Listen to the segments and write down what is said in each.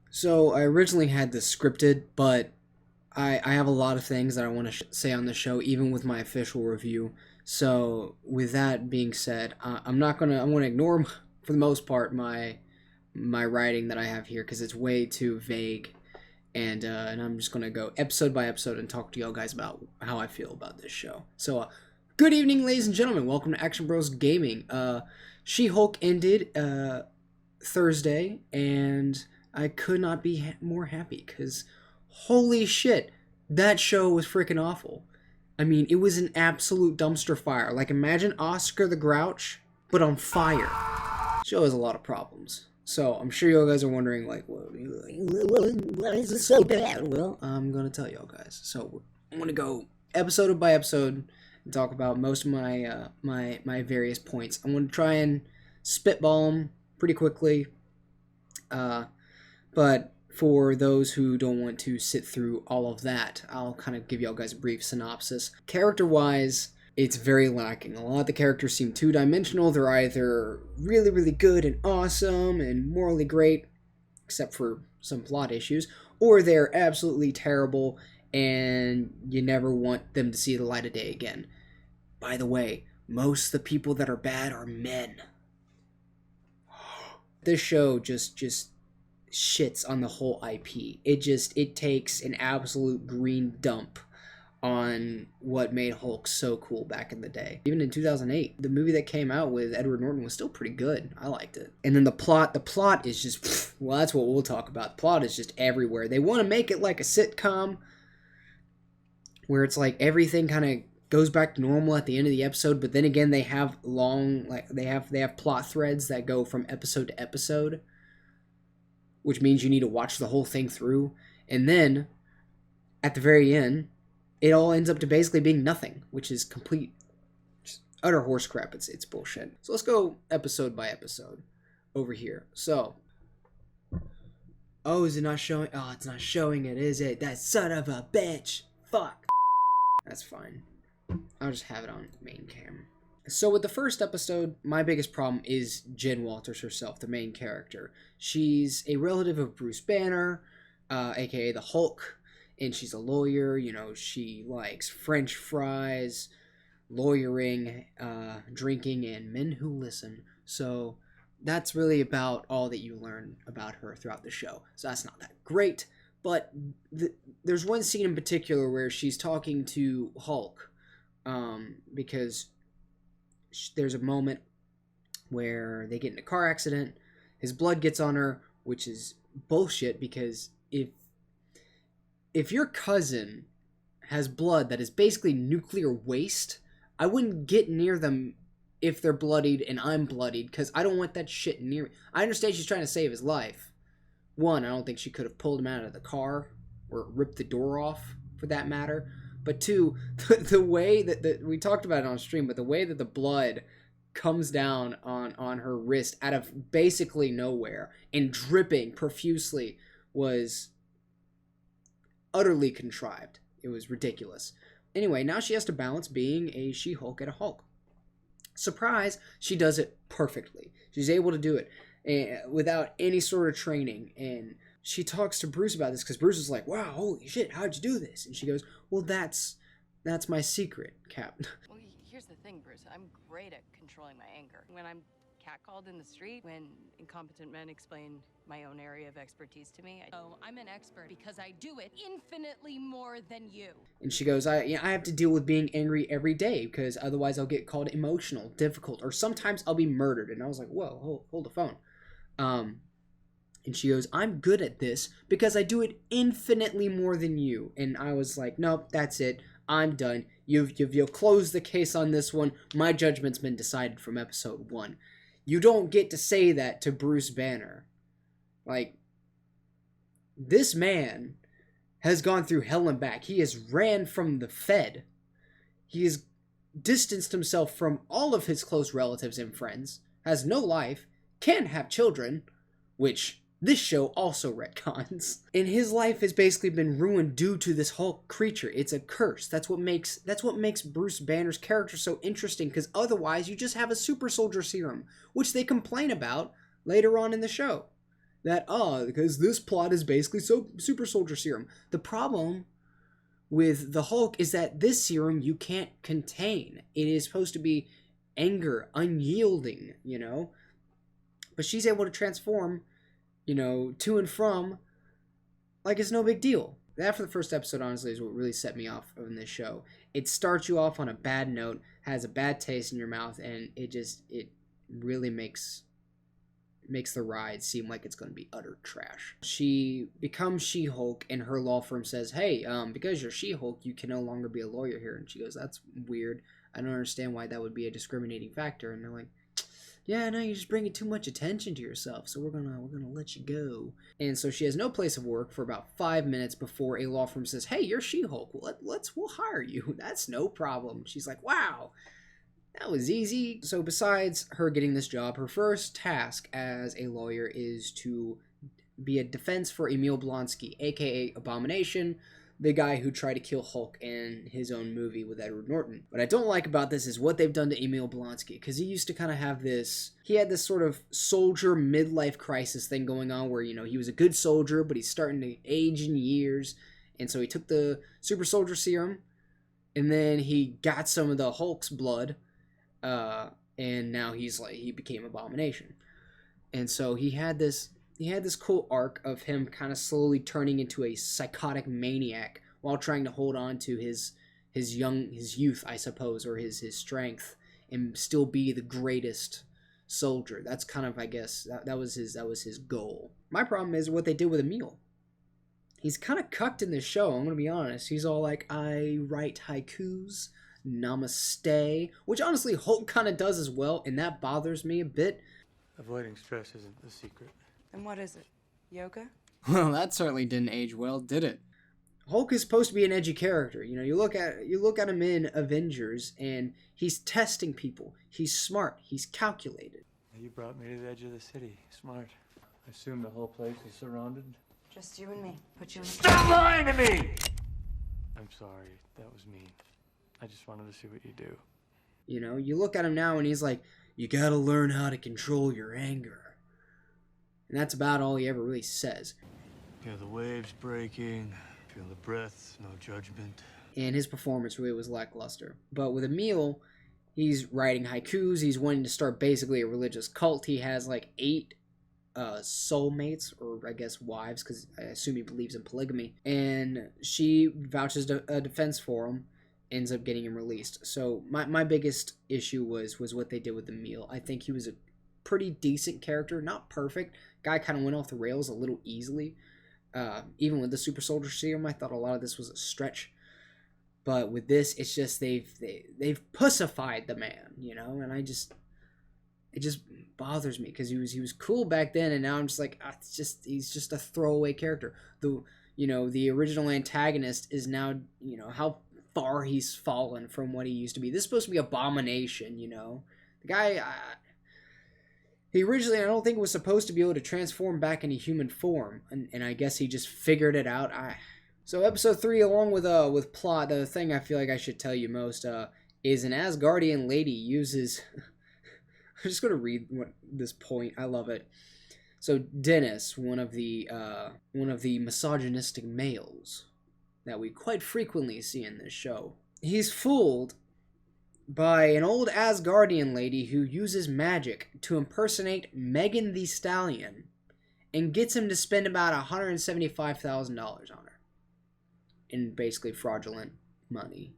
So I originally had this scripted, but I have a lot of things that I want to say on the show, even with my official review. So with that being said, I'm gonna ignore for the most part my writing that I have here because it's way too vague, and I'm just gonna go episode by episode and talk to y'all guys about how I feel about this show. So good evening, ladies and gentlemen. Welcome to Action Bros Gaming. She-Hulk ended Thursday, and I could not be more happy because holy shit, that show was freaking awful. I mean, it was an absolute dumpster fire. Like, imagine Oscar the Grouch, but on fire. Show has a lot of problems. So, I'm sure you guys are wondering, like, why is it so bad? Well, I'm going to tell y'all guys. So, I'm going to go episode by episode and talk about most of my various points. I'm going to try and spitball them pretty quickly. But for those who don't want to sit through all of that, I'll kind of give y'all guys a brief synopsis. Character-wise, it's very lacking. A lot of the characters seem two-dimensional. They're either really, really good and awesome and morally great, except for some plot issues, or they're absolutely terrible and you never want them to see the light of day again. By the way, most of the people that are bad are men. This show just shits on the whole IP. It takes an absolute green dump on what made Hulk so cool back in the day. Even in 2008, the movie that came out with Edward Norton was still pretty good. I liked it. And then the plot is just, well, that's what we'll talk about. The plot is just everywhere. They want to make it like a sitcom where it's like everything kind of goes back to normal at the end of the episode, but then again they have they have plot threads that go from episode to episode, which means you need to watch the whole thing through. And then, at the very end, it all ends up to basically being nothing, which is complete, just utter horse crap. It's bullshit. So let's go episode by episode over here. So, oh, is it not showing? Oh, it's not showing it, is it? That son of a bitch. Fuck. That's fine. I'll just have it on main cam. So with the first episode, my biggest problem is Jen Walters herself, the main character. She's a relative of Bruce Banner, aka the Hulk, and she's a lawyer. You know, she likes French fries, lawyering, drinking, and men who listen. So that's really about all that you learn about her throughout the show. So that's not that great, but there's one scene in particular where she's talking to Hulk, because there's a moment where they get in a car accident. His blood gets on her, which is bullshit, because if your cousin has blood that is basically nuclear waste, I wouldn't get near them if they're bloodied and I'm bloodied, because I don't want that shit near me. I understand she's trying to save his life. One, I don't think she could have pulled him out of the car or ripped the door off, for that matter. But two, the way that we talked about it on stream, but the way that the blood comes down on her wrist out of basically nowhere and dripping profusely was utterly contrived. It was ridiculous. Anyway, now she has to balance being a She-Hulk and a Hulk. Surprise, she does it perfectly. She's able to do it without any sort of training, and she talks to Bruce about this because Bruce is like, wow, holy shit, how'd you do this? And she goes, well, that's my secret, Cap. Well, here's the thing, Bruce. I'm great at controlling my anger. When I'm catcalled in the street, when incompetent men explain my own area of expertise to me, I'm an expert because I do it infinitely more than you. And she goes, I have to deal with being angry every day because otherwise I'll get called emotional, difficult, or sometimes I'll be murdered. And I was like, whoa, hold the phone. And she goes, I'm good at this because I do it infinitely more than you. And I was like, nope, that's it. I'm done. You've closed the case on this one. My judgment's been decided from episode 1. You don't get to say that to Bruce Banner. Like, this man has gone through hell and back. He has ran from the Fed. He has distanced himself from all of his close relatives and friends. Has no life. Can't have children. Which this show also retcons. And his life has basically been ruined due to this Hulk creature. It's a curse. That's what makes Bruce Banner's character so interesting, because otherwise you just have a super soldier serum, which they complain about later on in the show. that, because this plot is basically super soldier serum. The problem with the Hulk is that this serum you can't contain. It is supposed to be anger, unyielding, you know? But she's able to transform, you know, to and from like it's no big deal. That for the first episode, honestly, is what really set me off in this show. It starts you off on a bad note, has a bad taste in your mouth, and it really makes the ride seem like it's going to be utter trash. She becomes She-Hulk, and her law firm says, hey, because you're She-Hulk, you can no longer be a lawyer here. And she goes, that's weird. I don't understand why that would be a discriminating factor. And they're like, yeah, no, you're just bringing too much attention to yourself, so we're gonna let you go. And so she has no place of work for about 5 minutes before a law firm says, hey, you're She-Hulk. We'll hire you. That's no problem. She's like, wow. That was easy. So besides her getting this job, her first task as a lawyer is to be a defense for Emil Blonsky, aka Abomination, the guy who tried to kill Hulk in his own movie with Edward Norton. What I don't like about this is what they've done to Emil Blonsky, because he used to kind of have this, he had this sort of soldier midlife crisis thing going on where, you know, he was a good soldier, but he's starting to age in years, and so he took the super soldier serum, and then he got some of the Hulk's blood, and now he became Abomination. And so he had this cool arc of him kind of slowly turning into a psychotic maniac while trying to hold on to his youth, I suppose, or his strength, and still be the greatest soldier. That's kind of, I guess, that was his goal. My problem is what they did with Emil. He's kind of cucked in this show, I'm gonna be honest. He's all like, I write haikus, namaste, which honestly Hulk kind of does as well, and that bothers me a bit. Avoiding stress isn't the secret. And what is it? Yoga? Well, that certainly didn't age well, did it? Hulk is supposed to be an edgy character. You know, you look at him in Avengers, and he's testing people. He's smart. He's calculated. You brought me to the edge of the city. Smart. I assume the whole place is surrounded. Just you and me. Put you in the... Stop lying to me! I'm sorry. That was mean. I just wanted to see what you do. You know, you look at him now, and he's like, you gotta learn how to control your anger. And that's about all he ever really says. Feel the waves breaking, feel the breath, no judgment. And his performance really was lackluster. But with Emil, he's writing haikus, he's wanting to start basically a religious cult. He has like 8 soulmates, or I guess wives, because I assume he believes in polygamy. And she vouches a defense for him, ends up getting him released. So my biggest issue was what they did with Emil. I think he was a pretty decent character, not perfect. Guy kind of went off the rails a little easily. Even with the super soldier serum, I thought a lot of this was a stretch. But with this, it's just they've pussified the man, you know, and it just bothers me because he was cool back then, and now I'm just like, he's just a throwaway character. The original antagonist is now, you know, how far he's fallen from what he used to be. This is supposed to be Abomination, you know. The guy, he originally, I don't think, was supposed to be able to transform back into human form, and I guess he just figured it out. So episode 3, along with plot, the thing I feel like I should tell you most is an Asgardian lady uses... I'm just going to read this point. I love it. So Dennis, one of the misogynistic males that we quite frequently see in this show, he's fooled by an old Asgardian lady who uses magic to impersonate Megan Thee Stallion and gets him to spend about $175,000 on her in basically fraudulent money,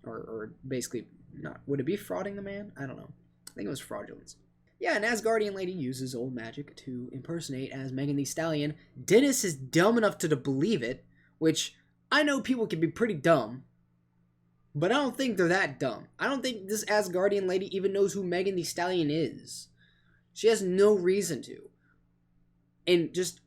or basically not. Would it be frauding the man? I don't know. I think it was fraudulence. Yeah, an Asgardian lady uses old magic to impersonate as Megan Thee Stallion. Dennis is dumb enough to believe it, which I know people can be pretty dumb, but I don't think they're that dumb. I don't think this Asgardian lady even knows who Megan Thee Stallion is. She has no reason to. And just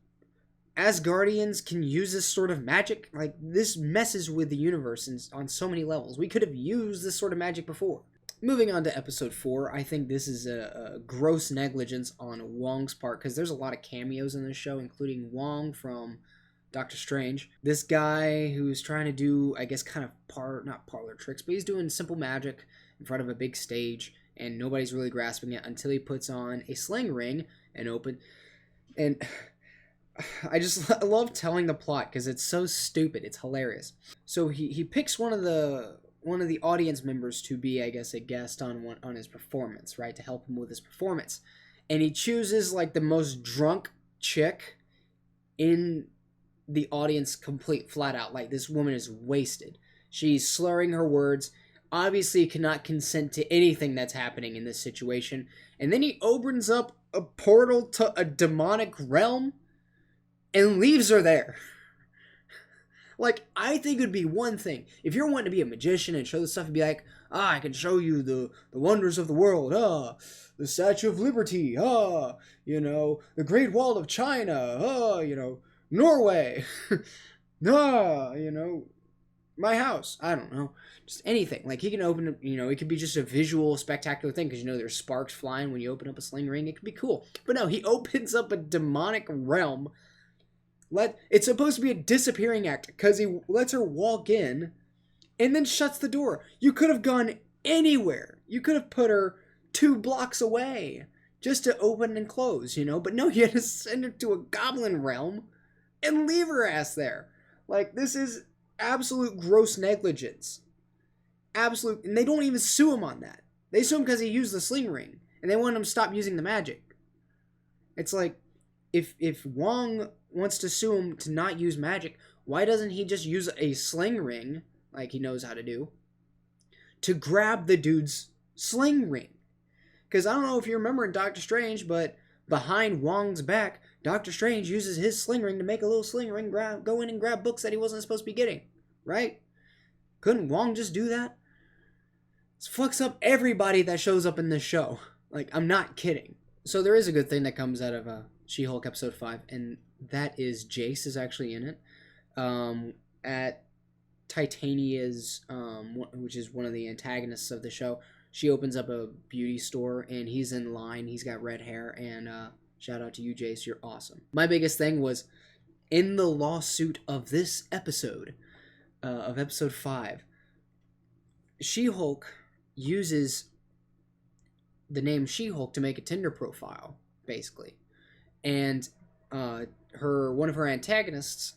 Asgardians can use this sort of magic. Like, this messes with the universe on so many levels. We could have used this sort of magic before. Moving on to episode 4, I think this is a gross negligence on Wong's part, because there's a lot of cameos in this show, including Wong from Doctor Strange. This guy who's trying to do, I guess, kind of not parlor tricks, but he's doing simple magic in front of a big stage, and nobody's really grasping it until he puts on a sling ring and I love telling the plot because it's so stupid. It's hilarious. So he picks one of the audience members to be, I guess, a guest on his performance, right? To help him with his performance. And he chooses like the most drunk chick in the audience, complete flat out. Like, this woman is wasted. She's slurring her words, obviously cannot consent to anything that's happening in this situation. And then he opens up a portal to a demonic realm and leaves her there. Like, I think it would be one thing if you're wanting to be a magician and show this stuff and be like, I can show you the wonders of the world, the Statue of Liberty, the Great Wall of China, Norway, my house. I don't know. Just anything. Like, he can open, it could be just a visual, spectacular thing because, there's sparks flying when you open up a sling ring. It could be cool. But no, he opens up a demonic realm. It's supposed to be a disappearing act because he lets her walk in and then shuts the door. You could have gone anywhere. You could have put her 2 blocks away just to open and close, But no, you had to send her to a goblin realm and leave her ass there. Like, this is absolute gross negligence. Absolute. And they don't even sue him on that. They sue him because he used the sling ring. And they want him to stop using the magic. It's like, if Wong wants to sue him to not use magic, why doesn't he just use a sling ring, like he knows how to do, to grab the dude's sling ring? Because I don't know if you remember in Doctor Strange, but behind Wong's back, Doctor Strange uses his sling ring to make a little sling ring, go in and grab books that he wasn't supposed to be getting, right? Couldn't Wong just do that? This fucks up everybody that shows up in this show. Like, I'm not kidding. So there is a good thing that comes out of She-Hulk episode 5, and that is Jace is actually in it. At Titania's, which is one of the antagonists of the show, she opens up a beauty store, and he's in line. He's got red hair, and shout out to you, Jace. You're awesome. My biggest thing was, in the lawsuit of this episode, of episode 5, She-Hulk uses the name She-Hulk to make a Tinder profile, basically. And one of her antagonists,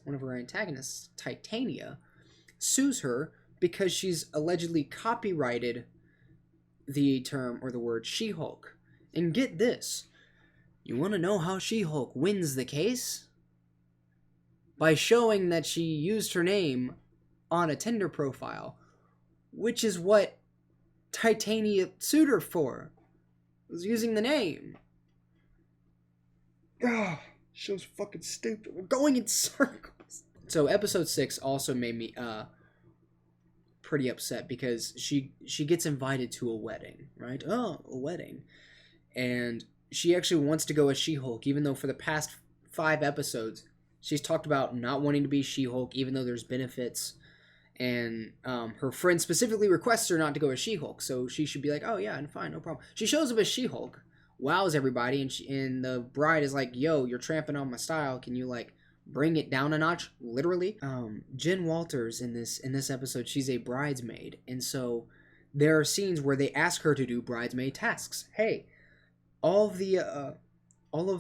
Titania, sues her because she's allegedly copyrighted the term or the word She-Hulk. And get this, you want to know how She-Hulk wins the case? By showing that she used her name on a Tinder profile, which is what Titania sued her for, was using the name. Ugh, show's fucking stupid. We're going in circles. So episode 6 also made me pretty upset because she gets invited to a wedding, right? Oh, a wedding. And she actually wants to go as She-Hulk, even though for the past 5 episodes she's talked about not wanting to be She-Hulk, even though there's benefits. And her friend specifically requests her not to go as She-Hulk, so she should be like, oh yeah, fine, no problem. She shows up as She-Hulk, wows everybody, and the bride is like, yo, you're tramping on my style, can you like bring it down a notch, literally? Jen Walters in this episode, she's a bridesmaid, and so there are scenes where they ask her to do bridesmaid tasks. Hey, all of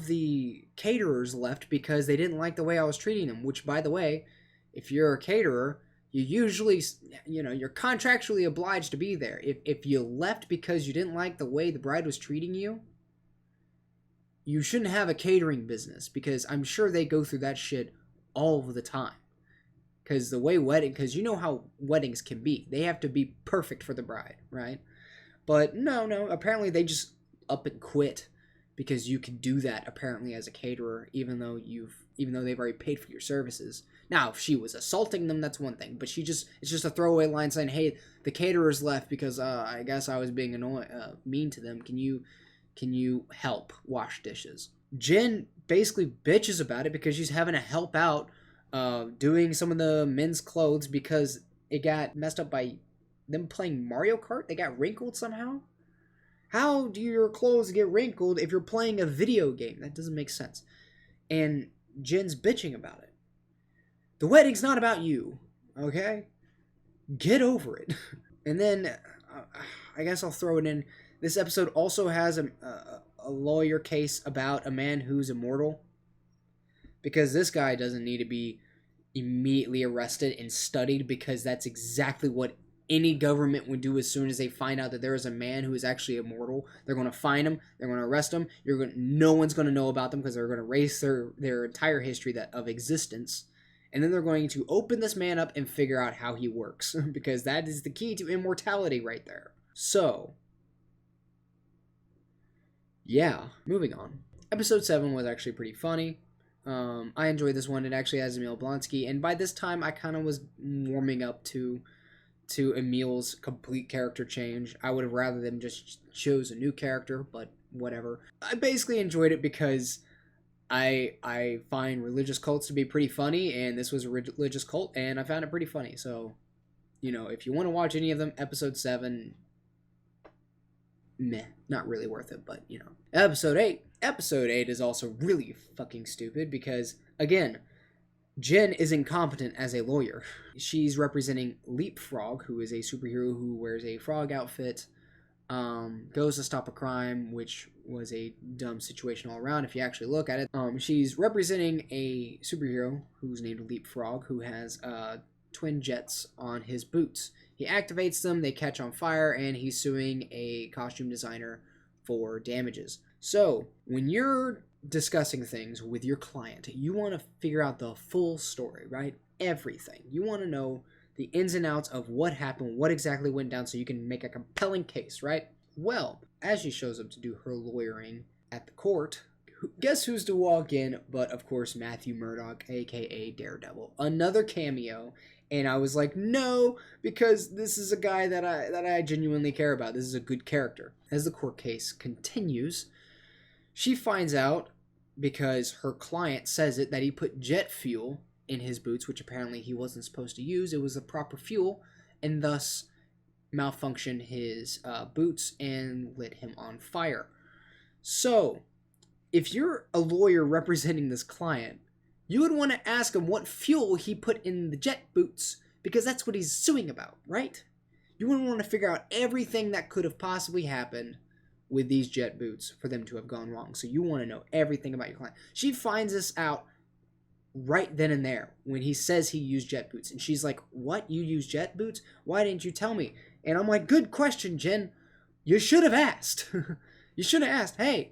the caterers left because they didn't like the way I was treating them, which, by the way, if you're a caterer, you usually, you're contractually obliged to be there. If you left because you didn't like the way the bride was treating you, you shouldn't have a catering business, because I'm sure they go through that shit all the time. Because because you know how weddings can be. They have to be perfect for the bride, right? But no, apparently they just up and quit because you can do that apparently as a caterer, even though they've already paid for your services. Now, if she was assaulting them, that's one thing, but it's just a throwaway line saying, hey, the caterers left because I guess I was being mean to them. Can you help wash dishes? Jen basically bitches about it because she's having to help out doing some of the men's clothes because it got messed up by them playing Mario Kart. They got wrinkled somehow. How do your clothes get wrinkled if you're playing a video game? That doesn't make sense. And Jen's bitching about it. The wedding's not about you, okay? Get over it. And then, I guess I'll throw it in. This episode also has a lawyer case about a man who's immortal. because this guy doesn't need to be immediately arrested and studied, because that's exactly what any government would do as soon as they find out that there is a man who is actually immortal. They're going to find him. They're going to arrest him. No one's going to know about them because they're going to erase their entire history of existence. And then they're going to open this man up and figure out how he works, because that is the key to immortality right there. So, yeah, moving on. Episode 7 was actually pretty funny. I enjoyed this one. It actually has Emil Blonsky, and by this time I kind of was warming up to Emil's complete character change. I would have rather them just chose a new character, but whatever. I basically enjoyed it because I find religious cults to be pretty funny, and this was a religious cult, and I found it pretty funny. So, you know, if you want to watch any of them, episode 7, meh, not really worth it, but, you know. Episode 8 is also really fucking stupid because, again, Jen is incompetent as a lawyer. She's representing Leapfrog, who is a superhero who wears a frog outfit, goes to stop a crime, which was a dumb situation all around if you actually look at it. She's representing a superhero who's named Leapfrog, who has twin jets on his boots. He activates them, they catch on fire, and he's suing a costume designer for damages. So, when you're discussing things with your client, you want to figure out the full story, right? Everything. You want to know the ins and outs of what happened, what exactly went down, so you can make a compelling case, right? Well, as she shows up to do her lawyering at the court, guess who's to walk in but, of course, Matthew Murdock, aka Daredevil. Another cameo, and I was like, no, because this is a guy that I genuinely care about. This is a good character. As the court case continues, she finds out, because her client says it, that he put jet fuel in his boots, which apparently he wasn't supposed to use. It was the proper fuel, and thus malfunctioned his boots and lit him on fire. So, if you're a lawyer representing this client, you would want to ask him what fuel he put in the jet boots, because that's what he's suing about, right? You would want to figure out everything that could have possibly happened with these jet boots for them to have gone wrong. So you want to know everything about your client. She finds this out right then and there when he says he used jet boots. And she's like, what? You use jet boots? Why didn't you tell me? And I'm like, good question, Jen. You should have asked. You should have asked, hey,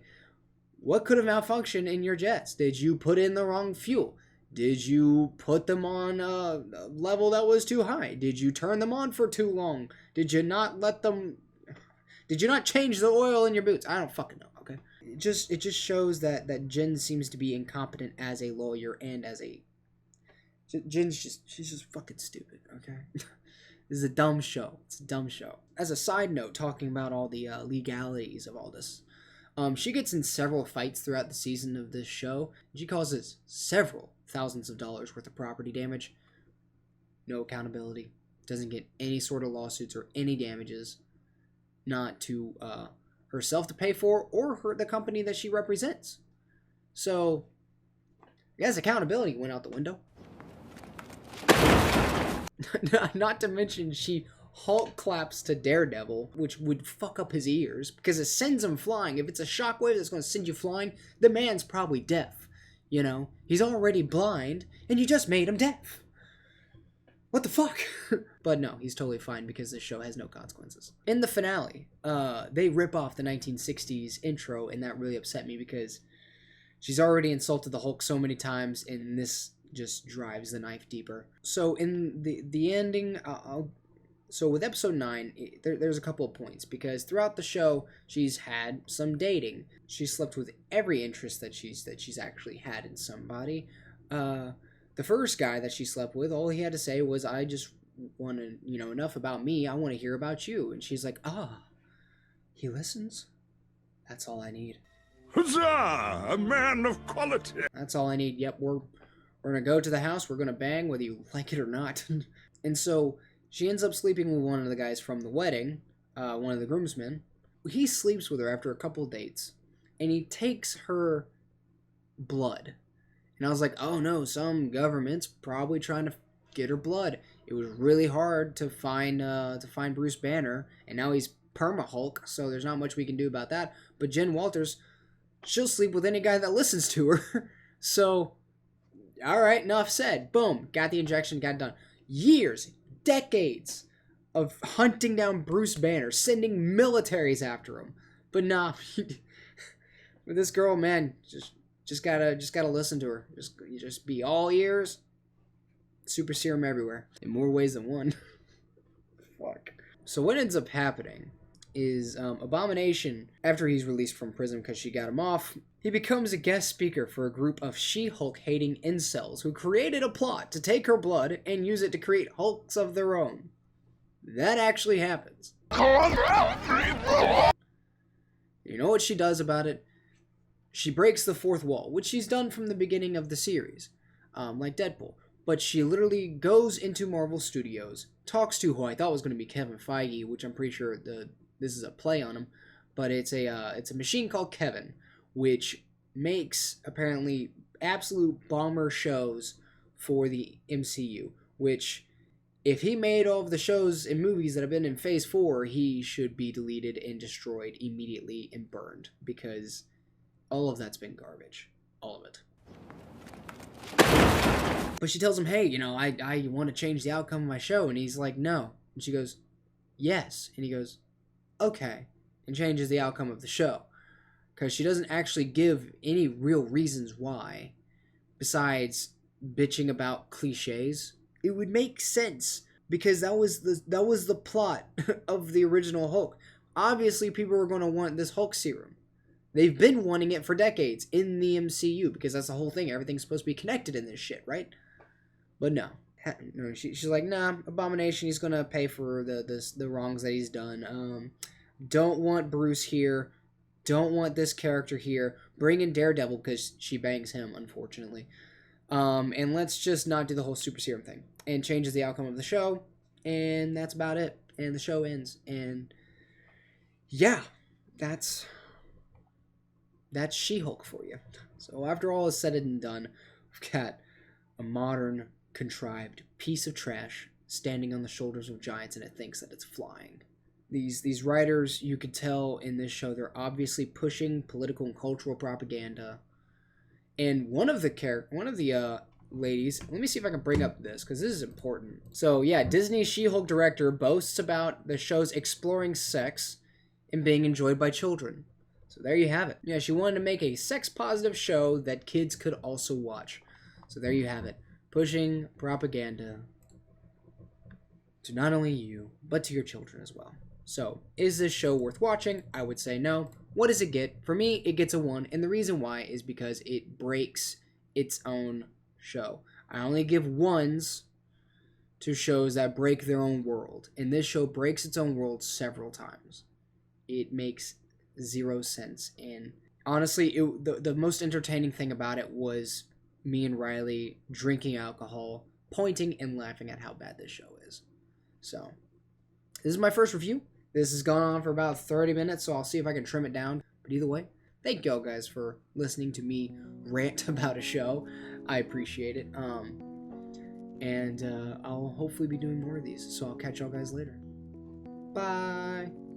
what could have malfunctioned in your jets? Did you put in the wrong fuel? Did you put them on a level that was too high? Did you turn them on for too long? Did you not change the oil in your boots? I don't fucking know, okay? It just shows that Jen seems to be incompetent as a lawyer and as a... she's just fucking stupid, okay? This is a dumb show. It's a dumb show. As a side note, talking about all the legalities of all this, she gets in several fights throughout the season of this show. She causes several thousands of dollars worth of property damage. No accountability. Doesn't get any sort of lawsuits or any damages. Not to herself to pay for, or the company that she represents. So, I guess accountability went out the window. Not to mention she Hulk claps to Daredevil, which would fuck up his ears, because it sends him flying. If it's a shockwave that's going to send you flying, the man's probably deaf. You know, he's already blind, and you just made him deaf. What the fuck? But no, he's totally fine because this show has no consequences. In the finale, they rip off the 1960s intro, and that really upset me because she's already insulted the Hulk so many times, and this just drives the knife deeper. So in the ending, so with episode 9, there's a couple of points, because throughout the show, she's had some dating. She slept with every interest that she's actually had in somebody. The first guy that she slept with, all he had to say was, I just want to, enough about me, I want to hear about you. And she's like, he listens? That's all I need. Huzzah! A man of quality! That's all I need. Yep, we're going to go to the house, we're going to bang, whether you like it or not. And so she ends up sleeping with one of the guys from the wedding, one of the groomsmen. He sleeps with her after a couple of dates, and he takes her blood. And I was like, oh no, some government's probably trying to get her blood. It was really hard to find Bruce Banner, and now he's perma-Hulk, so there's not much we can do about that. But Jen Walters, she'll sleep with any guy that listens to her. So, all right, enough said. Boom, got the injection, got it done. Years, decades of hunting down Bruce Banner, sending militaries after him. But nah, with this girl, man, just gotta listen to her. Just be all ears. Super serum everywhere in more ways than one. Fuck. So what ends up happening is Abomination, after he's released from prison because she got him off, he becomes a guest speaker for a group of She-Hulk hating incels who created a plot to take her blood and use it to create Hulks of their own. That actually happens. You know what she does about it? She breaks the fourth wall, which she's done from the beginning of the series, like Deadpool. But she literally goes into Marvel Studios, talks to who I thought was going to be Kevin Feige, which I'm pretty sure this is a play on him, but it's a machine called Kevin, which makes apparently absolute bomber shows for the MCU. Which, if he made all of the shows and movies that have been in Phase 4, he should be deleted and destroyed immediately and burned, because all of that's been garbage, all of it. But she tells him, hey, I want to change the outcome of my show. And he's like, no. And she goes, yes. And he goes, okay. And changes the outcome of the show. Because she doesn't actually give any real reasons why. Besides bitching about cliches. It would make sense. Because that was the plot of the original Hulk. Obviously, people were going to want this Hulk serum. They've been wanting it for decades in the MCU. Because that's the whole thing. Everything's supposed to be connected in this shit, right? But no, she's like, nah, Abomination, he's gonna pay for the wrongs that he's done. Don't want Bruce here. Don't want this character here. Bring in Daredevil because she bangs him, unfortunately. And let's just not do the whole super serum thing. And changes the outcome of the show. And that's about it. And the show ends. And yeah, that's She-Hulk for you. So after all is said and done, we've got a modern, contrived piece of trash standing on the shoulders of giants, and it thinks that it's flying. These writers, you could tell in this show, they're obviously pushing political and cultural propaganda. And one of the ladies, let me see if I can bring up this, because this is important. So yeah, Disney's She-Hulk director boasts about the show's exploring sex and being enjoyed by children. So there you have it. Yeah, she wanted to make a sex-positive show that kids could also watch. So there you have it. Pushing propaganda to not only you, but to your children as well. So, is this show worth watching? I would say no. What does it get? For me, it gets a 1, and the reason why is because it breaks its own show. I only give 1s to shows that break their own world, and this show breaks its own world several times. It makes 0 sense, and honestly, the most entertaining thing about it was me and Riley drinking alcohol, pointing and laughing at how bad this show is. So, this is my first review. This has gone on for about 30 minutes, so I'll see if I can trim it down. But either way, thank y'all guys for listening to me rant about a show. I appreciate it. And I'll hopefully be doing more of these, so I'll catch y'all guys later. Bye!